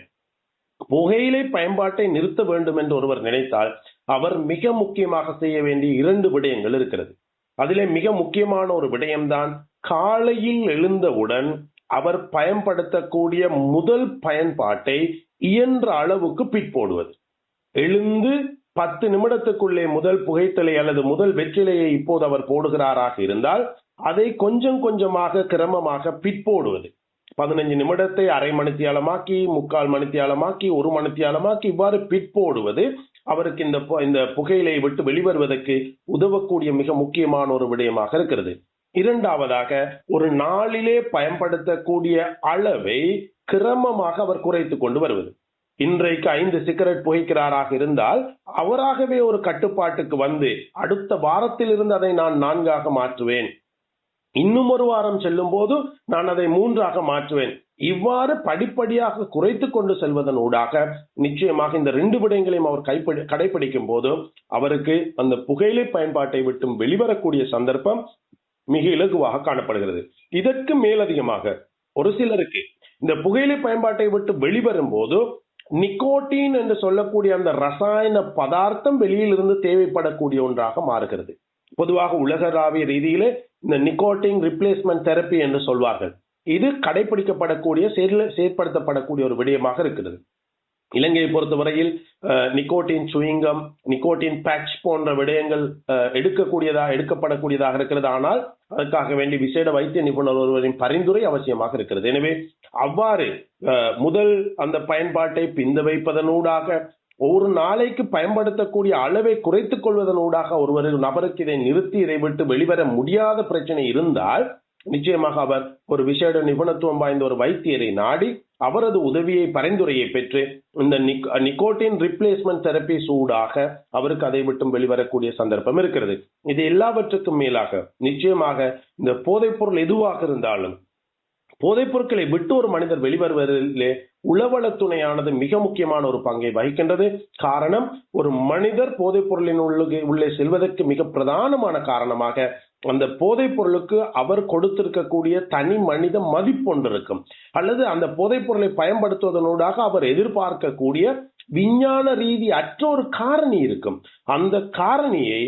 புகையிலை பயன்பாட்டை நிறுத்த வேண்டும் என்று ஒருவர் நினைத்தால் அவர் மிக முக்கியமாக செய்ய வேண்டிய 2 விடயங்கள் இருக்கிறது. அதிலே மிக முக்கியமான ஒரு விடயம்தான், காலையில் எழுந்தவுடன் அவர் பயன்படுத்தக்கூடிய முதல் பயன்பாட்டை இயன்ற அளவுக்கு பிற்போடுவது. எழுந்து 10 நிமிடத்துக்குள்ளே முதல் புகைத்தலை அல்லது முதல் வெற்றிலையை இப்போது அவர் போடுகிறாராக இருந்தால் அதை கொஞ்சம் கொஞ்சமாக கிரமமாக பிற்போடுவது. 15 நிமிடத்தை அரை மணித்தியாலமாக்கி, 3/4 மணித்தியாலமாக்கி, 1 மணித்தியாலமாக்கி இவ்வாறு பிற்போடுவது அவருக்கு இந்த புகையிலையை விட்டு வெளிவருவதற்கு உதவக்கூடிய மிக முக்கியமான ஒரு விடயமாக இருக்கிறது. இரண்டாவதாக, ஒரு நாளிலே பயன்படுத்தக்கூடிய அளவை கிரமமாக அவர் குறைத்துக் கொண்டு வருவது. இன்றைக்கு 5 சிகரெட் புகைக்கிறாராக இருந்தால் அவராகவே ஒரு கட்டுப்பாட்டுக்கு வந்து அடுத்த வாரத்தில் இருந்து அதை நான் 4ஆக மாற்றுவேன், இன்னும் ஒரு வாரம் செல்லும் போது நான் அதை 3ஆக மாற்றுவேன். இவ்வாறு படிப்படியாக குறைத்து கொண்டு செல்வதன் ஊடாக நிச்சயமாக இந்த 2 விடயங்களையும் அவர் கடைபிடிக்கும் போது அவருக்கு அந்த புகையிலை பயன்பாட்டை விட்டு வெளிவரக்கூடிய சந்தர்ப்பம் மிக இலகுவாக காணப்படுகிறது. இதற்கு மேலதிகமாக ஒரு சிலருக்கு இந்த புகையிலை பயன்பாட்டை விட்டு வெளிவரும் போது நிக்கோட்டின் என்று சொல்லக்கூடிய அந்த ரசாயன பதார்த்தம் வெளியில் இருந்து தேவைப்படக்கூடிய ஒன்றாக மாறுகிறது. பொதுவாக உலகளாவிய ரீதியிலே இந்த நிக்கோட்டின் ரிப்ளேஸ்மெண்ட் தெரப்பி என்று சொல்வார்கள். இது கடைபிடிக்கப்படக்கூடிய செயற்படுத்தப்படக்கூடிய ஒரு விடயமாக இருக்கிறது. இலங்கையை பொறுத்தவரையில் நிக்கோட்டின் சுவிங்கம், நிக்கோட்டின் பேட்ச் போன்ற விடயங்கள் எடுக்கப்படக்கூடியதாக இருக்கிறது. ஆனால் அதற்காக வேண்டி விசேட வைத்திய நிபுணர் ஒருவரின் பரிந்துரை அவசியமாக இருக்கிறது. எனவே அவ்வாறு முதல் அந்த பயன்பாட்டை பிந்த வைப்பதனூடாக ஒரு நாளைக்கு பயன்படுத்தக்கூடிய அளவை குறைத்துக் கொள்வதனூடாக ஒரு நபருக்கு இதை நிறுத்தி இதை விட்டு வெளிவர முடியாத பிரச்சனை இருந்தால் நிச்சயமாக அவர் ஒரு விசேட நிபுணத்துவம் வாய்ந்த ஒரு வைத்தியரை நாடி அவரது உதவியை பரிந்துரையை பெற்று இந்த நிக்கோட்டின் ரிப்ளேஸ்மெண்ட் தெரப்பி சூடாக அவருக்கு அதை விட்டும் வெளிவரக்கூடிய சந்தர்ப்பம் இருக்கிறது. இது எல்லாவற்றுக்கும் மேலாக நிச்சயமாக இந்த போதைப் பொருள் எதுவாக இருந்தாலும் போதைப் பொருட்களை விட்டு ஒரு மனிதர் வெளிவருவதிலே உளவள துணையானது மிக முக்கியமான ஒரு பங்கை வகிக்கின்றது. காரணம், ஒரு மனிதர் போதைப் பொருளின் உள்ளே செல்வதற்கு மிக பிரதானமான காரணமாக அந்த போதைப் பொருளுக்கு அவர் கொடுத்திருக்கக்கூடிய தனி மனித மதிப்பொன்று இருக்கும், அல்லது அந்த போதைப் பொருளை பயன்படுத்துவதனூடாக அவர் எதிர்பார்க்கக்கூடிய விஞ்ஞான ரீதி அற்ற ஒரு காரணி இருக்கும். அந்த காரணியை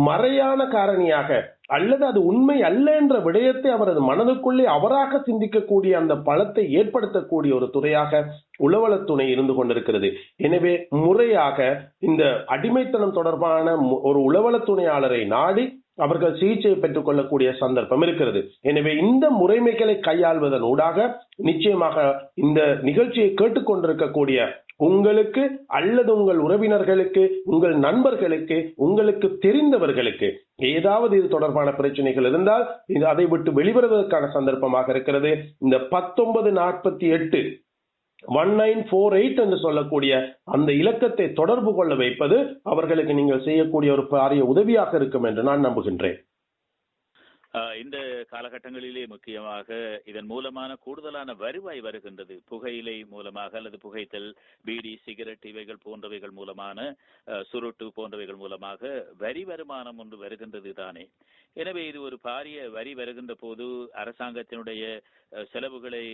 மறையான காரணியாக அல்லது அது உண்மை அல்ல என்ற விடயத்தை அவரது மனதுக்குள்ளே அவராக சிந்திக்கக்கூடிய அந்த பலத்தை ஏற்படுத்தக்கூடிய ஒரு துறையாக உளவளத்துணை இருந்து கொண்டிருக்கிறது. எனவே முறையாக இந்த அடிமைத்தனம் தொடர்பான ஒரு உளவளத்துணையாளரை நாடி அவர்கள் சிகிச்சை பெற்றுக் கொள்ளக்கூடிய சந்தர்ப்பம் இருக்கிறது. எனவே இந்த முறைமைகளை கையாள்வதன் ஊடாக நிச்சயமாக இந்த நிகழ்ச்சியை கேட்டுக்கொண்டிருக்கக்கூடிய உங்களுக்கு அல்லது உங்கள் உறவினர்களுக்கு, உங்கள் நண்பர்களுக்கு, உங்களுக்கு தெரிந்தவர்களுக்கு ஏதாவது இது தொடர்பான பிரச்சனைகள் இருந்தால் இது அதை விட்டு வெளிவருவதற்கான சந்தர்ப்பமாக இருக்கிறது. இந்த 1948 1948 என்று சொல்லக்கூடிய அந்த இலக்கத்தை தொடர்பு கொள்ள வைப்பது அவர்களுக்கு நீங்கள் செய்யக்கூடிய ஒரு பாரிய உதவியாக இருக்கும் என்று நான் நம்புகின்றேன். இந்த காலகட்டங்களிலே முக்கியமாக இதன் மூலமான கூடுதலான வருவாய் வருகின்றது. புகையிலை மூலமாக அல்லது புகைத்தல், பீடி, சிகரெட் இவைகள் போன்றவைகள் மூலமான சுருட்டு போன்றவைகள் மூலமாக வரி வருமானம் ஒன்று வருகின்றது தானே. எனவே இது ஒரு பாரிய வரி வருகின்ற போது அரசாங்கத்தினுடைய செலவுகளை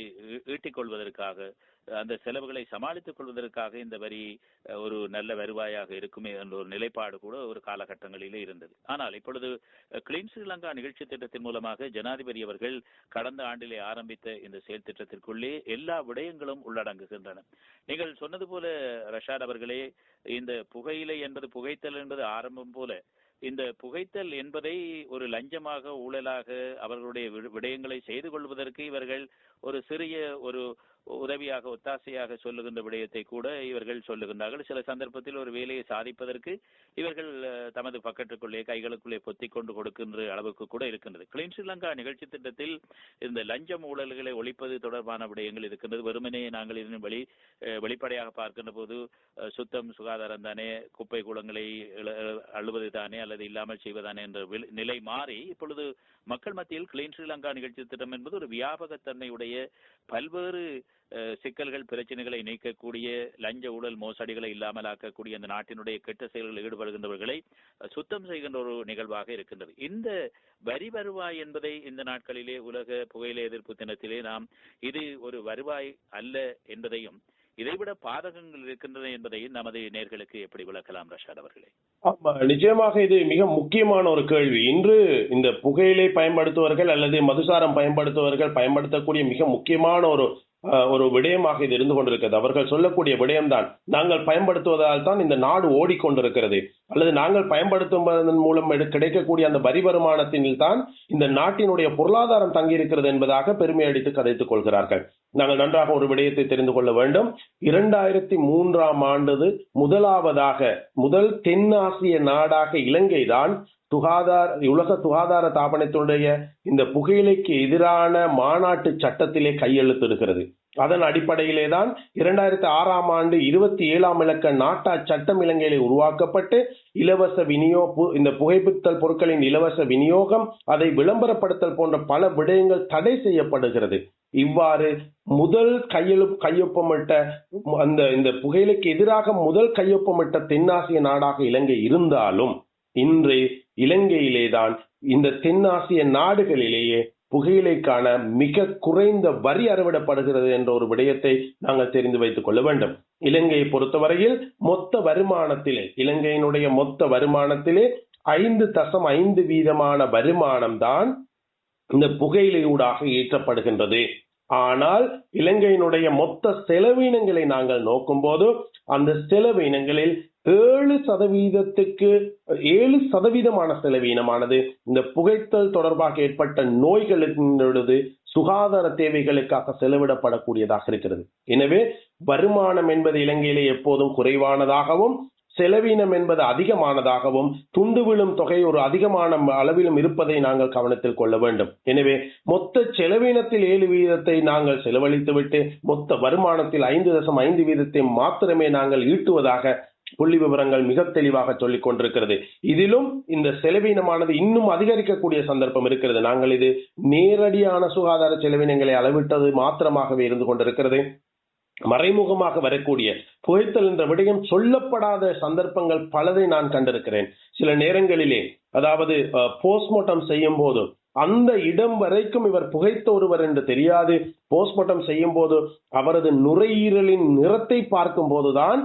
ஈட்டிக் கொள்வதற்காக, அந்த செலவுகளை சமாளித்துக் கொள்வதற்காக இந்த வரி ஒரு நல்ல வருவாயாக இருக்குமே என்ற ஒரு நிலைப்பாடு கூட ஒரு காலகட்டங்களிலே இருந்தது. ஆனால் இப்பொழுது கிளீன் ஸ்ரீலங்கா நிகழ்ச்சி திட்டத்தின் மூலமாக ஜனாதிபதி அவர்கள் கடந்த ஆண்டிலே ஆரம்பித்த இந்த செயல் திட்டத்திற்குள்ளே எல்லா விடயங்களும் உள்ளடங்குகின்றன. நீங்கள் சொன்னது போல ரஷாத் அவர்களே, இந்த புகையிலை என்பது, புகைத்தல் என்பது ஆரம்பம் போல இந்த புகைத்தல் என்பதை ஒரு லஞ்சமாக ஊழலாக அவர்களுடைய விடயங்களை செய்து கொள்வதற்கு இவர்கள் ஒரு சிறிய ஒரு உதவியாக ஒத்தாசையாக சொல்லுகின்ற விடயத்தை கூட இவர்கள் சொல்லுகின்றார்கள். சில சந்தர்ப்பத்தில் ஒரு வேலையை சாதிப்பதற்கு இவர்கள் தமது பக்கத்துக்குள்ளே கைகளுக்குள்ளே பொத்திக் கொண்டு கொடுக்கின்ற அளவுக்கு கூட இருக்கின்றது. கிளீன் ஸ்ரீலங்கா நிகழ்ச்சி திட்டத்தில் இந்த லஞ்சம் ஊழல்களை ஒழிப்பது தொடர்பான விடயங்கள் இருக்கின்றது. வெறுமனே நாங்கள் இதன் வெளிப்படையாக பார்க்கின்ற போது சுத்தம் சுகாதாரம் தானே, குப்பை கூடங்களை அள்ளுவது தானே அல்லது இல்லாமல் செய்வதானே என்ற நிலை மாறி இப்பொழுது மக்கள் மத்தியில் கிளீன் ஸ்ரீலங்கா நிகழ்ச்சி திட்டம் என்பது ஒரு வியாபகத்தன்மையுடைய பல்வேறு சிக்கல்கள் பிரச்சனைகளை நீக்கக்கூடிய, லஞ்ச ஊழல் மோசடிகளை இல்லாமல் ஆக்கக்கூடிய, அந்த நாட்டினுடைய கெட்ட செயல்களில் ஈடுபடுகின்றவர்களை சுத்தம் செய்கின்ற ஒரு நிகழ்வாக இருக்கின்றது. இந்த வரி வருவாய் என்பதை இந்த நாட்களிலே உலக புகையிலை எதிர்ப்பு தினத்திலே நாம் இது ஒரு வருவாய் அல்ல என்பதையும் இதைவிட பாதகங்கள் இருக்கின்றன என்பதையும் நமது நேர்களுக்கு எப்படி விளக்கலாம் ரஷாத் அவர்களே? நிச்சயமாக இது மிக முக்கியமான ஒரு கேள்வி. இன்று இந்த புகையிலை பயன்படுத்துவர்கள் அல்லது மதுசாரம் பயன்படுத்தக்கூடிய மிக முக்கியமான ஒரு விடயமாக இது இருந்து கொண்டிருக்கிறது. அவர்கள் சொல்லக்கூடிய விடயம்தான், நாங்கள் பயன்படுத்துவதால் தான் இந்த நாடு ஓடிக்கொண்டிருக்கிறது, அல்லது நாங்கள் பயன்படுத்துவதன் மூலம் கிடைக்கக்கூடிய அந்த வரி வருமானத்தினில் தான் இந்த நாட்டினுடைய பொருளாதாரம் தங்கியிருக்கிறது என்பதாக பெருமை அடித்து கதைத்துக் கொள்கிறார்கள். நாங்கள் நன்றாக ஒரு விடயத்தை தெரிந்து கொள்ள வேண்டும். 2003 முதல் தென்னாசிய நாடாக இலங்கை தான் உலக சுகாதார தாபனத்தினுடைய இந்த புகையிலைக்கு எதிரான மாநாட்டு சட்டத்திலே கையெழுத்திடுகிறது. அதன் அடிப்படையிலே தான் 2006 27 இலக்க நாட்டா சட்டம் இலங்கையிலே உருவாக்கப்பட்டு இலவச இந்த புகைப்பித்தல் பொருட்களின் இலவச விநியோகம், அதை விளம்பரப்படுத்தல் போன்ற பல விடயங்கள் தடை செய்யப்படுகிறது. இவ்வாறு முதல் கையொப்பமிட்ட இந்த புகையிலைக்கு எதிராக முதல் கையொப்பமிட்ட தென்னாசிய நாடாக இலங்கை இருந்தாலும் இன்று இலங்கையிலேதான் இந்த தென்னாசிய நாடுகளிலேயே புகையிலைக்கான மிக குறைந்த வரி அறவிடப்படுகிறது என்ற ஒரு விடயத்தை நாங்கள் தெரிந்து வைத்துக் கொள்ள வேண்டும். இலங்கையை பொறுத்தவரையில் இலங்கையினுடைய மொத்த வருமானத்திலே 5.5% வருமானம் தான் இந்த புகையிலையூடாக ஈட்டப்படுகின்றது. ஆனால் இலங்கையினுடைய மொத்த செலவீனங்களை நாங்கள் நோக்கும் போது அந்த செலவீனங்களில் 7% செலவீனமானது இந்த புகைத்தல் தொடர்பாக ஏற்பட்ட நோய்களுக்கு சுகாதார தேவைகளுக்காக செலவிடப்படக்கூடியதாக இருக்கிறது. எனவே வருமானம் என்பது இலங்கையிலே எப்போதும் குறைவானதாகவும் செலவீனம் என்பது அதிகமானதாகவும் துண்டு விழும் தொகை ஒரு அதிகமான அளவிலும் இருப்பதை நாங்கள் கவனத்தில் கொள்ள வேண்டும். எனவே மொத்த செலவீனத்தில் 7% நாங்கள் செலவழித்துவிட்டு மொத்த வருமானத்தில் 5.5% மாத்திரமே நாங்கள் ஈட்டுவதாக புள்ளி விவரங்கள் மிக தெளிவாக சொல்லிக் கொண்டிருக்கிறது. இதிலும் இந்த செலவீனமானது இன்னும் அதிகரிக்கக்கூடிய சந்தர்ப்பம் இருக்கிறது. நாங்கள் இது நேரடியான சுகாதார செலவினங்களை அளவிட்டது மாத்திரமாகவே இருந்து கொண்டிருக்கிறது. மறைமுகமாக வரக்கூடிய புகைத்தல் என்ற விடயம் சொல்லப்படாத சந்தர்ப்பங்கள் பலதை நான் கண்டிருக்கிறேன். சில நேரங்களிலே அதாவது போஸ்ட்மார்ட்டம் செய்யும் போது அந்த இடம் வரைக்கும் இவர் புகைத்த ஒருவர் என்று தெரியாது. போஸ்ட்மார்ட்டம் செய்யும் போது அவரது நுரையீரலின் நிறத்தை பார்க்கும் போதுதான்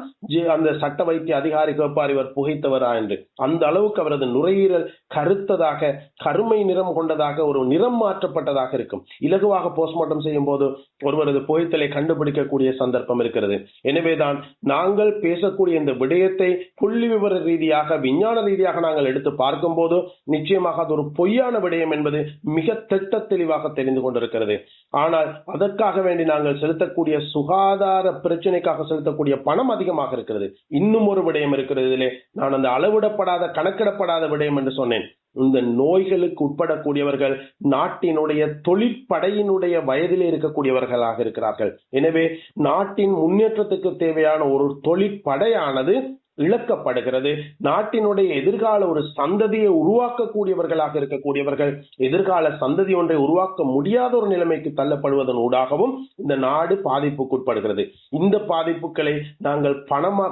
அந்த சட்ட வைத்திய அதிகாரி கேட்பார் இவர் புகைத்தவரா என்று. அந்த அளவுக்கு அவரது நுரையீரல் கருத்ததாக, கருமை நிறம் கொண்டதாக, ஒரு நிறம் மாற்றப்பட்டதாக இருக்கும். இலகுவாக போஸ்ட்மார்ட்டம் செய்யும் போது ஒருவரது புகைத்தலை கண்டுபிடிக்கக்கூடிய சந்தர்ப்பம் இருக்கிறது. எனவேதான் நாங்கள் பேசக்கூடிய இந்த விடயத்தை புள்ளி விவர ரீதியாக, விஞ்ஞான ரீதியாக நாங்கள் எடுத்து பார்க்கும் போது நிச்சயமாக அது ஒரு பொய்யான விடயம் என்பது மிக திட்ட தெளிவாக தெரிந்து கொண்டிருக்கிறது. ஆனால் அதற்காக வேண்டி நாங்கள் செலுத்தக்கூடிய சுகாதார பிரச்சனைக்காக செலுத்தக்கூடிய பணம் அதிகமாக இருக்கிறது. இன்னும் ஒரு விடயம் இருக்கிறது, நான் அந்த அளவிடப்படாத கணக்கிடப்படாத விடயம் என்று சொன்னேன். இந்த நோய்களுக்கு உட்படக்கூடியவர்கள் நாட்டினுடைய தொழிற்படையினுடைய வயதிலே இருக்கக்கூடியவர்களாக இருக்கிறார்கள். எனவே நாட்டின் முன்னேற்றத்துக்கு தேவையான ஒரு தொழிற்படையானது இழக்கப்படுகிறது. நாட்டினுடைய எதிர்கால ஒரு சந்ததியை உருவாக்கக்கூடியவர்களாக இருக்கக்கூடியவர்கள் எதிர்கால சந்ததி ஒன்றை உருவாக்க முடியாத ஒரு நிலைமைக்கு தள்ளப்படுவதன் ஊடாகவும் இந்த நாடு பாதிப்புக்குட்படுகிறது. இந்த பாதிப்புகளை நாங்கள்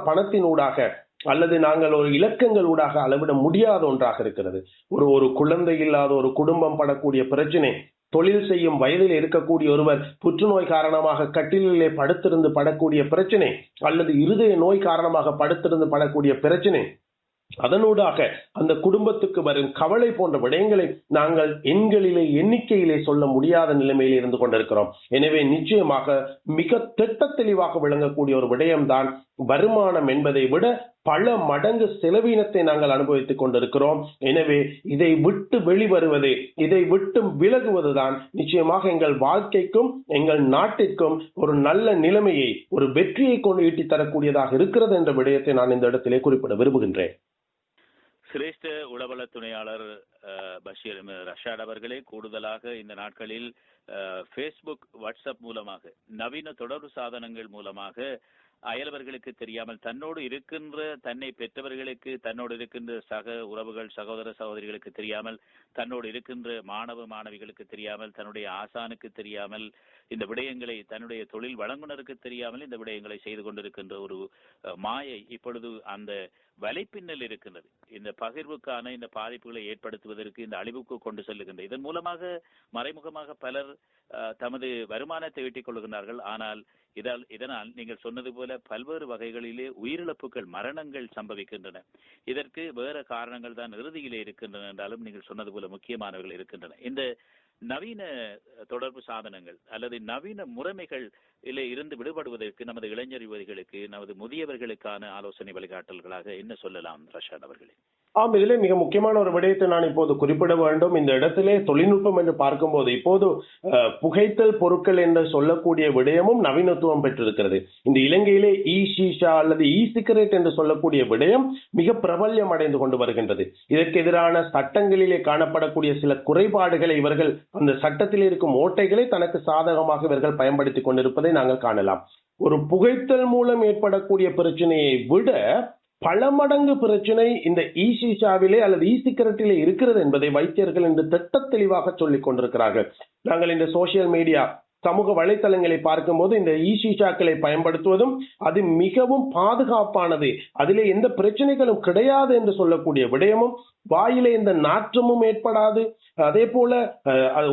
பணத்தினூடாக அல்லது நாங்கள் ஒரு இலக்கங்கள் ஊடாக அளவிட முடியாத ஒன்றாக இருக்கிறது. ஒரு குழந்தை இல்லாத ஒரு குடும்பம் படக்கூடிய பிரச்சனை, தொழில் செய்யும் வயதில் இருக்கக்கூடிய ஒருவர் புற்றுநோய் காரணமாக கட்டிலே படுத்திருந்து படக்கூடிய பிரச்சனை, அல்லது இருதய நோய் காரணமாக படுத்திருந்து படக்கூடிய பிரச்சனை, அதனூடாக அந்த குடும்பத்துக்கு வரும் கவலை போன்ற விடயங்களை நாங்கள் எண்ணிக்கையிலே சொல்ல முடியாத நிலைமையில் இருந்து கொண்டிருக்கிறோம். எனவே நிச்சயமாக மிக திட்ட தெளிவாக விளங்கக்கூடிய ஒரு விடயம்தான் வருமானம் என்பதை விட பல மடங்கு செலவீனத்தை நாங்கள் அனுபவித்துக் கொண்டிருக்கிறோம். எனவே இதை விட்டு வெளிவருவது, இதை விட்டு விலகுவதுதான் நிச்சயமாக எங்கள் வாழ்க்கைக்கும் எங்கள் நாட்டிற்கும் ஒரு நல்ல நிலைமையை, ஒரு வெற்றியை கொண்டு ஈட்டி தரக்கூடியதாக இருக்கிறது என்ற விடயத்தை நான் இந்த இடத்திலே குறிப்பிட விரும்புகின்றேன். சிரேஷ்ட உளவள துணையாளர் பஷீர் ரஷாட் அவர்களே, கூடுதலாக இந்த நாட்களில் ஃபேஸ்புக், வாட்ஸ்அப் மூலமாக, நவீன தொடர்பு சாதனங்கள் மூலமாக அயலவர்களுக்கு தெரியாமல், தன்னோடு இருக்கின்ற, தன்னை பெற்றவர்களுக்கு, தன்னோடு இருக்கின்ற சக உறவுகள், சகோதர சகோதரிகளுக்கு தெரியாமல், தன்னோடு இருக்கின்ற மாணவ மாணவிகளுக்கு தெரியாமல், தன்னுடைய ஆசானுக்கு தெரியாமல், இந்த விடயங்களை தன்னுடைய தொழில் வழங்குனருக்கு தெரியாமல் இந்த விடயங்களை செய்து கொண்டிருக்கின்ற ஒரு மாயை இப்பொழுது அந்த வலைப்பின்னல் இருக்கின்றது. இந்த பகிர்வுக்கான இந்த பாதிப்புகளை ஏற்படுத்துவதற்கு, இந்த அழிவுக்கு கொண்டு செல்லுகின்ற, இதன் மூலமாக மறைமுகமாக பலர் தமது வருமானத்தை ஈட்டிக் கொள்கின்றார்கள். ஆனால் இதனால் நீங்கள் சொன்னது போல பல்வேறு வகைகளிலே உயிரிழப்புகள், மரணங்கள் சம்பவிக்கின்றன. இதற்கு வேற காரணங்கள் தான் இறுதியிலே இருக்கின்றன என்றாலும் நீங்கள் சொன்னது போல முக்கியமானவர்கள் இருக்கின்றன. இந்த நவீன தொடர்பு சாதனங்கள் அல்லது நவீன முறைமைகள் இருந்து விடுபடுவதற்கு நமது இளைஞர் யுவதிகளுக்கு, நமது முதியவர்களுக்கான ஆலோசனை வழிகாட்டல்களாக என்ன சொல்லலாம் ரஷாட் அவர்களே? இதிலே மிக முக்கியமான ஒரு விடயத்தை நான் இப்போது குறிப்பிட வேண்டும். இந்த இடத்திலே தொழில்நுட்பம் என்று பார்க்கும்போது இப்போது புகைத்தல் பொருட்கள் என்று சொல்லக்கூடிய விடயமும் நவீனத்துவம் பெற்றிருக்கிறது. இந்த இலங்கையிலே ஷீஷா அல்லது சிகரெட் என்று சொல்லக்கூடிய விடயம் மிக பிரபல்யம் அடைந்து கொண்டு வருகின்றது. இதற்கு எதிரான சட்டங்களிலே காணப்படக்கூடிய சில குறைபாடுகளை இவர்கள் அந்த சட்டத்தில் இருக்கும் ஓட்டைகளை தனக்கு சாதகமாக இவர்கள் பயன்படுத்திக் கொண்டிருப்பதை நாங்கள் காணலாம். ஒரு புகைத்தல் மூலம் ஏற்படக்கூடிய பிரச்சனையை விட பல மடங்கு பிரச்சனை இந்த ஷீஷாவிலே அல்லது சிகரெட்டிலே இருக்கிறது என்பதை வைத்தியர்கள் இன்று திட்ட தெளிவாக சொல்லிக் கொண்டிருக்கிறார்கள். நாங்கள் இந்த சோசியல் மீடியா, சமூக வலைத்தளங்களை பார்க்கும்போது இந்த ஷீஷாக்களை பயன்படுத்துவதும் அது மிகவும் பாதுகாப்பானது, அதிலே எந்த பிரச்சனைகளும் கிடையாது என்று சொல்லக்கூடிய விடயமும், வாயிலே எந்த நாற்றமும் ஏற்படாது, அதே போல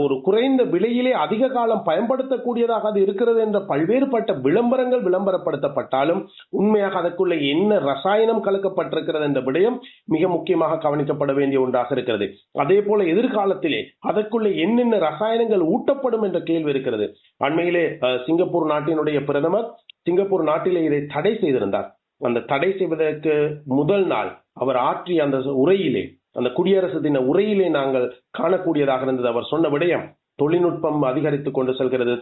ஒரு குறைந்த விலையிலே அதிக காலம் பயன்படுத்தக்கூடியதாக அது இருக்கிறது என்ற பல்வேறுபட்ட விளம்பரங்கள் விளம்பரப்படுத்தப்பட்டாலும் உண்மையாக அதற்குள்ள என்ன ரசாயனம் கலக்கப்பட்டிருக்கிறது என்ற விடயம் மிக முக்கியமாக கவனிக்கப்பட வேண்டிய ஒன்றாக இருக்கிறது. அதே போல எதிர்காலத்திலே அதற்குள்ள என்னென்ன ரசாயனங்கள் ஊட்டப்படும் என்ற கேள்வி இருக்கிறது. அண்மையிலே சிங்கப்பூர் நாட்டினுடைய பிரதமர் சிங்கப்பூர் நாட்டிலே இதை தடை செய்திருந்தார். அந்த தடை செய்வதற்கு முதல் நாள் அவர் ஆற்றிய அந்த உரையிலே, அந்த குடியரசு தின உரையிலே நாங்கள் காணக்கூடியதாக இருந்தது. அவர் சொன்ன விடயம், தொழில்நுட்பம் அதிகரித்துக் கொண்டு செல்கிறது,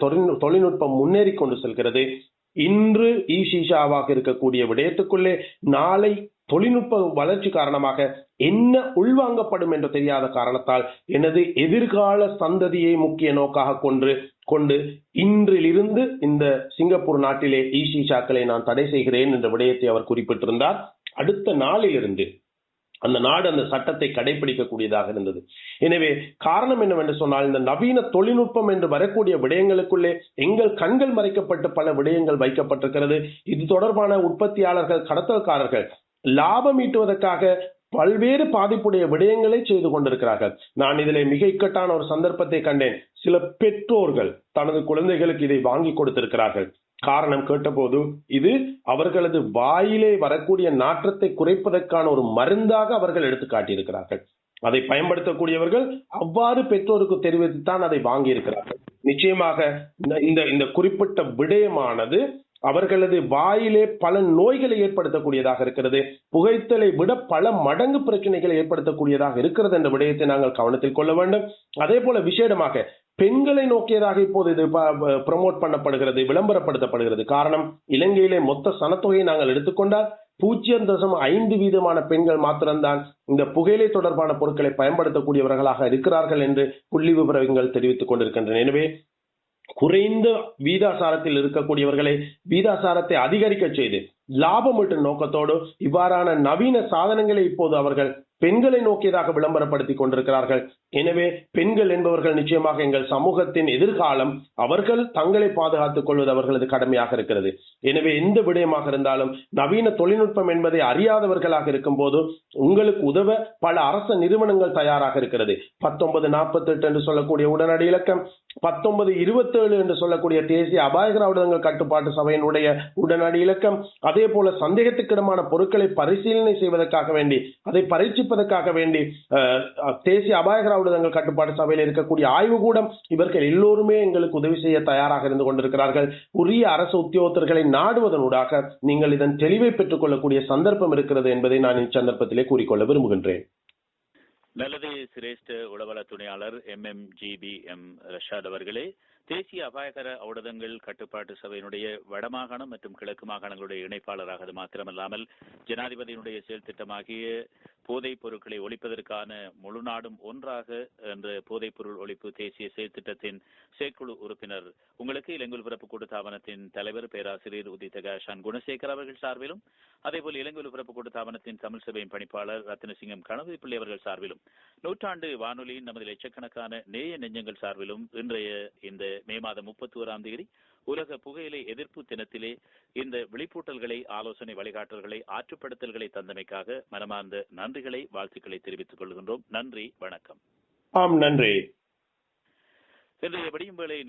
தொழில்நுட்பம் முன்னேறி கொண்டு செல்கிறது. இன்று ஷீஷாவாக இருக்கக்கூடிய விடயத்துக்குள்ளே நாளை தொழில்நுட்ப வளர்ச்சி காரணமாக என்ன உள்வாங்கப்படும் என்று தெரியாத காரணத்தால் எனது எதிர்கால சந்ததியை முக்கிய நோக்காக கொண்டு இன்றிலிருந்து இந்த சிங்கப்பூர் நாட்டிலே ஷீஷாக்களை நான் தடை செய்கிறேன் என்ற விடயத்தை அவர் குறிப்பிட்டிருந்தார். அடுத்த நாளிலிருந்து அந்த நாடு அந்த சட்டத்தை கடைபிடிக்கக்கூடியதாக இருந்தது. எனவே காரணம் என்னவென்று சொன்னால், இந்த நவீன தொழில்நுட்பம் என்று வரக்கூடிய விடயங்களுக்குள்ளே எங்கள் கண்கள் மறைக்கப்பட்டு பல விடயங்கள் வைக்கப்பட்டிருக்கிறது. இது தொடர்பான உற்பத்தியாளர்கள், கடத்தல்காரர்கள் லாபம் ஈட்டுவதற்காக பல்வேறு பாதிப்புடைய விடயங்களை செய்து கொண்டிருக்கிறார்கள். நான் இதிலே மிக இக்கட்டான ஒரு சந்தர்ப்பத்தை கண்டேன். சில பெற்றோர்கள் தனது குழந்தைகளுக்கு இதை வாங்கி கொடுத்திருக்கிறார்கள். காரணம் கேட்டபோது இது அவர்களது வாயிலே வரக்கூடிய நாற்றத்தை குறைப்பதற்கான ஒரு மருந்தாக அவர்கள் எடுத்து காட்டியிருக்கிறார்கள். அதை பயன்படுத்தக்கூடியவர்கள் அவ்வாறு பெற்றோருக்கு தெரிவித்துத்தான் அதை வாங்கி இருக்கிறார்கள். நிச்சயமாக இந்த குறிப்பிட்ட விடயமானது அவர்களது வாயிலே பல நோய்களை ஏற்படுத்தக்கூடியதாக இருக்கிறது. புகைத்தலை விட பல மடங்கு பிரச்சனைகளை ஏற்படுத்தக்கூடியதாக இருக்கிறது என்ற விடயத்தை நாங்கள் கவனத்தில் கொள்ள வேண்டும். அதே போல விசேடமாக பெண்களை நோக்கியதாக இப்போது இது ப்ரமோட் பண்ணப்படுகிறது, விளம்பரப்படுத்தப்படுகிறது. காரணம், இலங்கையிலே மொத்த சனத்தொகையை நாங்கள் எடுத்துக்கொண்டால் 0.5% பெண்கள் மாத்திரம்தான் இந்த புகையிலை தொடர்பான பொருட்களை பயன்படுத்தக்கூடியவர்களாக இருக்கிறார்கள் என்று புள்ளி விவரங்கள் தெரிவித்துக் கொண்டிருக்கின்றன. எனவே குறைந்த வீதாசாரத்தில் இருக்கக்கூடியவர்களை வீதாசாரத்தை அதிகரிக்க செய்து லாபம் ஈட்டும் நோக்கத்தோடு இவ்வாறான நவீன சாதனங்களை இப்போது அவர்கள் பெண்களை நோக்கியதாக விளம்பரப்படுத்திக் கொண்டிருக்கிறார்கள். எனவே பெண்கள் என்பவர்கள் நிச்சயமாக எங்கள் சமூகத்தின் எதிர்காலம். அவர்கள் தங்களை பாதுகாத்துக் கொள்வது அவர்களது கடமையாக இருக்கிறது. எனவே எந்த விடயமாக இருந்தாலும் நவீன தொழில்நுட்பம் என்பதை அறியாதவர்களாக இருக்கும் போது உங்களுக்கு உதவ பல அரச நிறுவனங்கள் தயாராக இருக்கிறது. 1948 என்று சொல்லக்கூடிய உடனடி இலக்கம், 1927 என்று சொல்லக்கூடிய தேசிய அபாயகர ஆயுதங்கள் கட்டுப்பாட்டு சபையினுடைய உடனடி இலக்கம், அதே போல சந்தேகத்துக்கிடமான பொருட்களை பரிசீலனை செய்வதற்காக வேண்டி, அதை பரீட்சிப்பதற்காக வேண்டி தேசிய அபாயகர ஆயுதங்கள் கட்டுப்பாட்டு சபையில் இருக்கக்கூடிய ஆய்வுக்கூடம், இவர்கள் எல்லோருமே எங்களுக்கு உதவி செய்ய தயாராக இருந்து கொண்டிருக்கிறார்கள். உரிய அரசு உத்தியோகத்தர்களை நாடுவதனூடாக நீங்கள் இதன் தெளிவை பெற்றுக் கொள்ளக்கூடிய சந்தர்ப்பம் இருக்கிறது என்பதை நான் இச்சந்தர்ப்பத்திலே கூறிக்கொள்ள விரும்புகின்றேன். நல்லது. சிரேஷ்ட உளவள துணையாளர் MMGBM ரஷாத் அவர்களே, தேசிய அபாயகர ஊடகங்கள் கட்டுப்பாட்டு சபையினுடைய வடமாகாணம் மற்றும் கிழக்கு மாகாணங்களுடைய இணைப்பாளராக அது மாத்திரமல்லாமல் ஜனாதிபதியினுடைய செயல் திட்டமாகிய போதைப் பொருட்களை ஒழிப்பதற்கான முழு நாடும் ஒன்றாக என்ற போதைப் பொருள் ஒழிப்பு தேசிய செயல் திட்டத்தின் செயற்குழு உறுப்பினர், உங்களுக்கு இலங்கை ஒலிபரப்பு கூட்டுத்தாபனத்தின் தலைவர் பேராசிரியர் உதித்த காஷான் குணசேகர் அவர்கள் சார்பிலும், அதேபோல் இலங்கை ஒலிபரப்பு கூட்டுத்தாபனத்தின் தமிழ் சபையின் பணிப்பாளர் ரத்னசிங்கம் கணபதி பிள்ளை அவர்கள் சார்பிலும், நூற்றாண்டு வானொலியின் நமது லட்சக்கணக்கான நேய நெஞ்சங்கள் சார்பிலும் இன்றைய இந்த மே மாதம் 31ஆம் தேதி உலக புகையிலை எதிர்ப்பு தினத்திலே இந்த விழிப்பூட்டல்களை, ஆலோசனை வழிகாட்டல்களை, ஆற்றுப்படுத்தல்களை தந்தமைக்காக மனமார்ந்த நன்றிகளை, வாழ்த்துக்களை தெரிவித்துக் கொள்கின்றோம். நன்றி, வணக்கம். ஆம், நன்றி. இன்றைய விடியும் வேளை